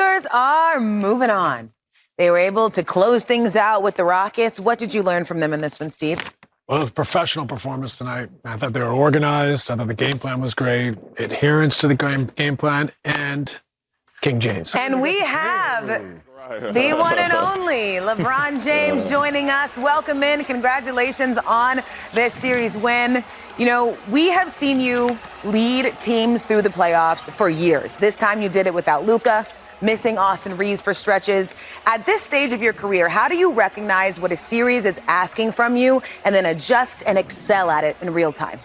Lakers are moving on. They were able to close things out with the Rockets. What did you learn from them in this one, Steve? Well, it was a professional performance tonight. I thought they were organized. I thought the game plan was great. Adherence to the game plan and King James. And we have the one and only LeBron James joining us. Welcome in. Congratulations on this series win. You know, we have seen you lead teams through the playoffs for years. This time you did it without Luka, missing Austin Reeves for stretches. At this stage of your career, how do you recognize what a series is asking from you and then adjust and excel at it in real time?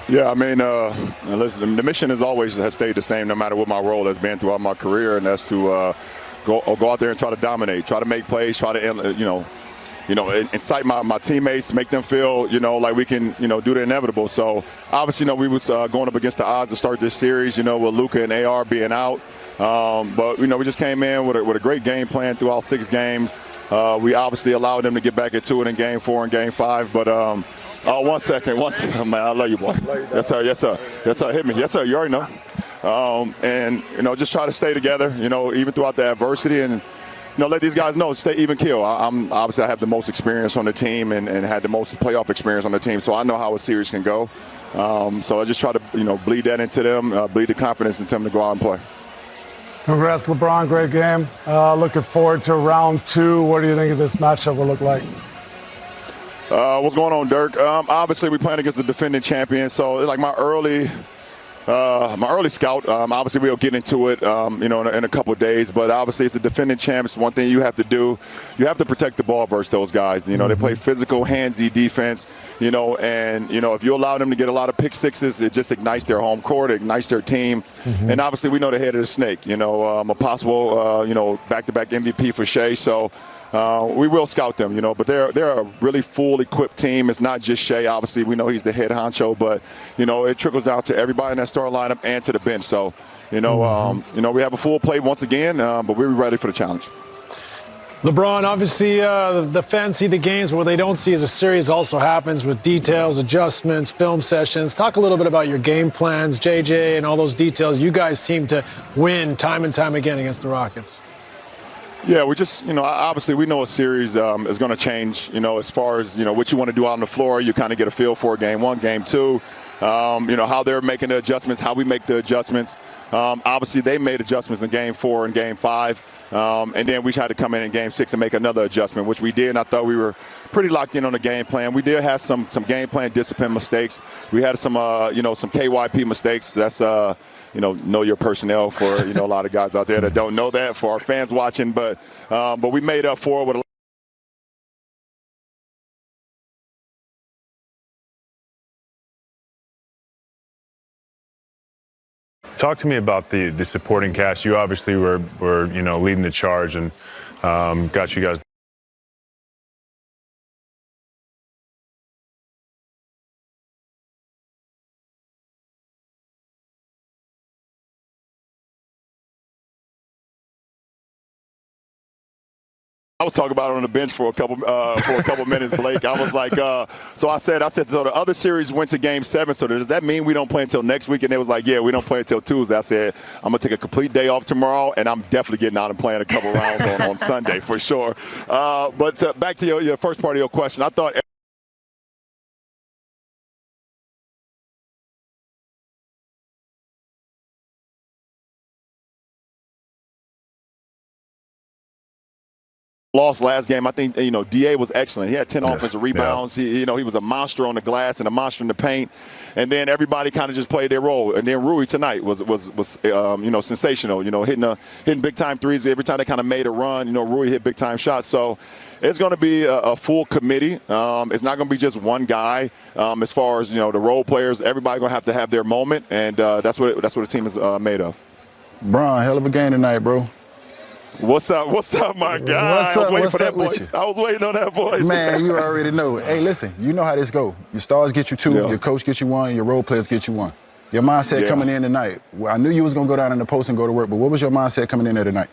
Yeah, I mean, listen, the mission has stayed the same no matter what my role has been throughout my career, and that's to go out there and try to dominate, try to make plays, try to, incite my teammates, make them feel, like we can, do the inevitable. So, obviously, we was going up against the odds to start this series, with Luka and AR being out. But, we just came in with a great game plan throughout 6 games. We obviously allowed them to get back into it in Game 4 and Game 5. But, 1 second, man, I love you, boy. Yes, sir, yes, sir. Yes, sir, hit me. Yes, sir, you already know. And, just try to stay together, even throughout the adversity and, let these guys know, stay even keel. Obviously, I have the most experience on the team and had the most playoff experience on the team, so I know how a series can go. So I just try to, bleed that into them, bleed the confidence into them to go out and play. Congrats, LeBron. Great game. Looking forward to round 2. What do you think of this matchup will look like? What's going on, Dirk? Obviously, we're playing against the defending champion, so like my early scout. Obviously, we'll get into it, in a couple of days. But obviously, it's the defending champs. One thing you have to do, you have to protect the ball versus those guys. They play physical, handsy defense. And if you allow them to get a lot of pick sixes, it just ignites their home court, it ignites their team. And obviously, we know the head of the snake. A possible, back-to-back MVP for Shea. So. We will scout them, but they're a really full equipped team. It's not just Shea. Obviously, we know he's the head honcho, but, it trickles out to everybody in that starting lineup and to the bench. So, we have a full plate once again, but we're ready for the challenge. LeBron, obviously, the fans see the games. What they don't see is a series also happens with details, adjustments, film sessions. Talk a little bit about your game plans, JJ, and all those details. You guys seem to win time and time again against the Rockets. Yeah, we just, obviously we know a series is going to change, as far as, what you want to do out on the floor. You kind of get a feel for Game 1, Game 2, how they're making the adjustments, how we make the adjustments. Obviously, they made adjustments in Game 4 and Game 5, and then we tried to come in Game 6 and make another adjustment, which we did, and I thought we were pretty locked in on the game plan. We did have some game plan discipline mistakes. We had some KYP mistakes. That's know your personnel for a lot of guys out there that don't know that, for our fans watching, but we made up for it with a Talk to me about the supporting cast. You obviously were leading the charge and got you guys. I was talking about it on the bench for a couple minutes, Blake. I was like, so I said, so the other series went to Game 7. So does that mean we don't play until next week? And they was like, yeah, we don't play until Tuesday. I said, I'm gonna take a complete day off tomorrow, and I'm definitely getting out and playing a couple rounds on Sunday for sure. But back to your first part of your question, I thought. Lost last game. I think Da was excellent. He had 10 offensive rebounds. Yeah. He was a monster on the glass and a monster in the paint. And then everybody kind of just played their role. And then Rui tonight was sensational. Hitting big time threes every time they kind of made a run. Rui hit big time shots. So it's going to be a full committee. It's not going to be just one guy. As far as the role players, everybody going to have their moment, and that's what the team is made of. Bron, hell of a game tonight, bro. What's up, my guy? I was waiting on that voice. Man, you already know. Hey, listen, you know how this go. Your stars get you 2, your coach gets you 1, your role players get you 1. Your mindset coming in tonight. Well, I knew you was going to go down in the post and go to work, but what was your mindset coming in there tonight?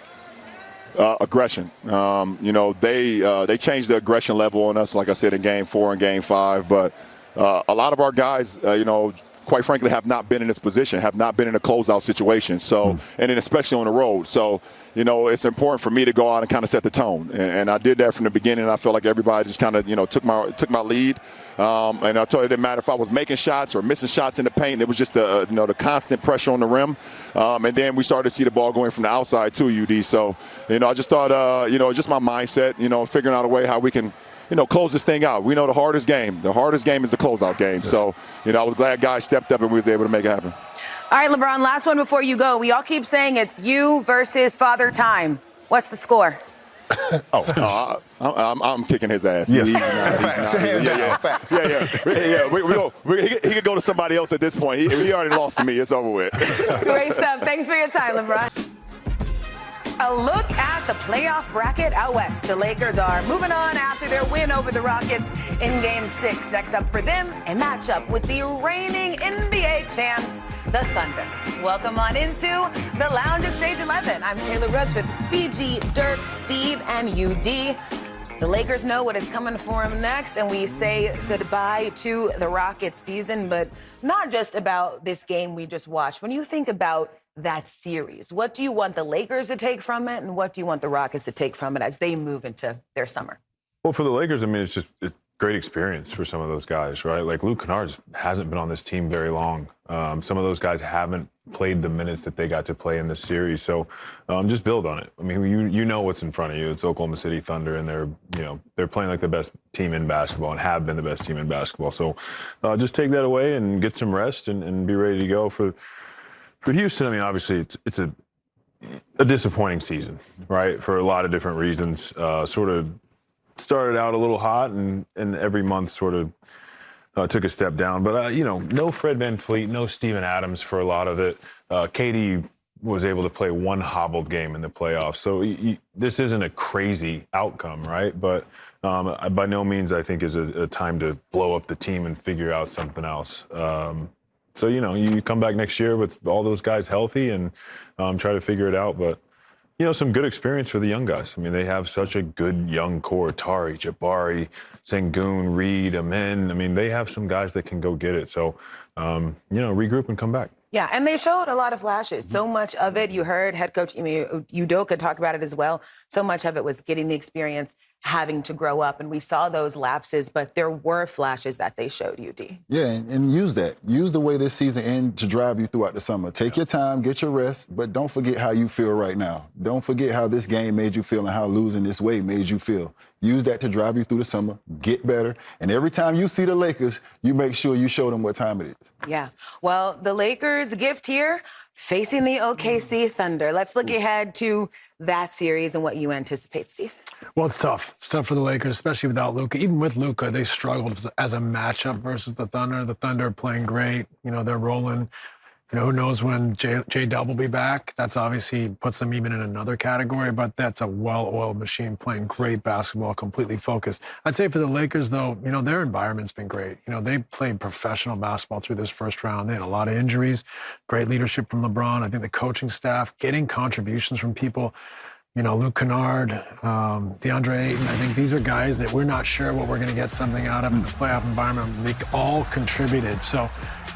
Aggression. They changed the aggression level on us, like I said, in Game 4 and Game 5. But a lot of our guys, quite frankly, have not been in this position, have not been in a closeout situation. So, and then especially on the road. So, you know, it's important for me to go out and kind of set the tone. And I did that from the beginning. I felt like everybody just kind of, you know, took my lead. And I told you it didn't matter if I was making shots or missing shots in the paint. It was just the constant pressure on the rim. And then we started to see the ball going from the outside to UD. So, you know, I just thought, you know, just my mindset, you know, figuring out a way how we can, you know, close this thing out. We know the hardest game is the closeout game. Yes. So, you know, I was glad guys stepped up and we was able to make it happen. All right, LeBron, last one before you go. We all keep saying it's you versus Father Time. What's the score? I'm kicking his ass. Yes. Facts. He could go to somebody else at this point. He already lost to me. It's over with. Great stuff. Thanks for your time, LeBron. A look at the playoff bracket out west. The Lakers are moving on after their win over the Rockets in Game 6. Next up for them, a matchup with the reigning NBA champs, the Thunder. Welcome on into the Lounge at Stage 11. I'm Taylor Rhodes with BG, Dirk, Steve, and UD. The Lakers know what is coming for them next, and we say goodbye to the Rockets season, but not just about this game we just watched. When you think about that series, what do you want the Lakers to take from it, and what do you want the Rockets to take from it as they move into their summer? Well, for the Lakers, I mean, it's great experience for some of those guys, right? Like Luke Kennard hasn't been on this team very long. Some of those guys haven't played the minutes that they got to play in this series. So just build on it. I mean, you know what's in front of you. It's Oklahoma City Thunder, and they're playing like the best team in basketball and have been the best team in basketball. So just take that away and get some rest and be ready to go for Houston. I mean, obviously it's a disappointing season, right? For a lot of different reasons. Sort of started out a little hot and every month sort of took a step down. But, no Fred VanVleet, no Steven Adams for a lot of it. KD was able to play one hobbled game in the playoffs. So this isn't a crazy outcome, right? But by no means, I think, is a time to blow up the team and figure out something else. So, you come back next year with all those guys healthy and try to figure it out. But, some good experience for the young guys. I mean, they have such a good young core. Tari, Jabari, Sengun, Reed, Amen. I mean, they have some guys that can go get it. So, regroup and come back. Yeah, and they showed a lot of flashes. So much of it, you heard head coach Udoka talk about it as well. So much of it was getting the experience, having to grow up. And we saw those lapses, but there were flashes that they showed, UD. Yeah, and use that. Use the way this season ends to drive you throughout the summer. Take your time, get your rest, but don't forget how you feel right now. Don't forget how this game made you feel and how losing this way made you feel. Use that to drive you through the summer, get better, and every time you see the Lakers, you make sure you show them what time it is. Yeah, well, the Lakers' gift here, facing the OKC Thunder. Let's look ahead to that series and what you anticipate, Steve. Well, it's tough. It's tough for the Lakers, especially without Luka. Even with Luka, they struggled as a matchup versus the Thunder. The Thunder are playing great. They're rolling. Who knows when J-Dub will be back? That's obviously puts them even in another category, but that's a well-oiled machine playing great basketball, completely focused. I'd say for the Lakers, though, their environment's been great. They played professional basketball through this first round. They had a lot of injuries, great leadership from LeBron. I think the coaching staff, getting contributions from people, Luke Kennard, DeAndre Ayton. I think these are guys that we're not sure what we're going to get something out of in the playoff environment. They all contributed. So,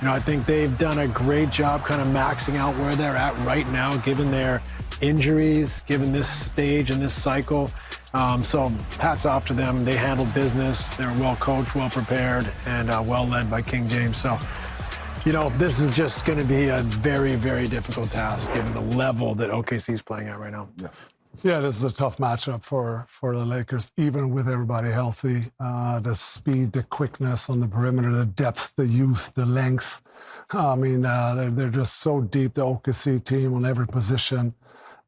I think they've done a great job kind of maxing out where they're at right now, given their injuries, given this stage and this cycle. So hats off to them. They handled business. They're well coached, well prepared, and well led by King James. So, this is just going to be a very, very difficult task given the level that OKC is playing at right now. Yes. Yeah, this is a tough matchup for the Lakers, even with everybody healthy. The speed, the quickness on the perimeter, the depth, the youth, the length. I mean, they're just so deep, the OKC team on every position.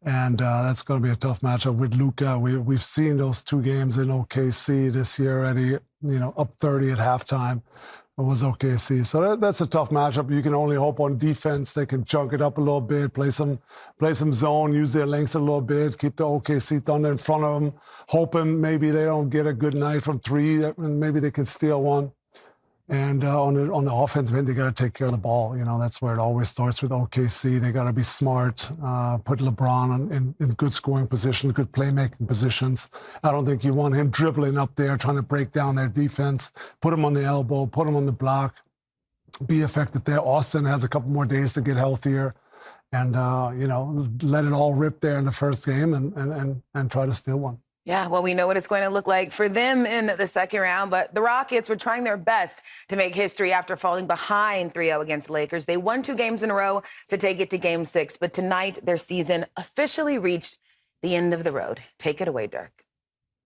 And that's going to be a tough matchup with Luka. We've seen those two games in OKC this year already, up 30 at halftime. It was OKC. So that's a tough matchup. You can only hope on defense they can junk it up a little bit, play some zone, use their length a little bit, keep the OKC Thunder in front of them, hoping maybe they don't get a good night from three, and maybe they can steal one. And on the offensive end, they got to take care of the ball. That's where it always starts with OKC. They got to be smart, put LeBron in good scoring positions, good playmaking positions. I don't think you want him dribbling up there, trying to break down their defense, put him on the elbow, put him on the block. be effective there. Austin has a couple more days to get healthier. And, let it all rip there in the first game and try to steal one. Yeah, well, we know what it's going to look like for them in the second round, but the Rockets were trying their best to make history after falling behind 3-0 against Lakers. They won 2 games in a row to take it to Game 6, but tonight their season officially reached the end of the road. Take it away, Dirk.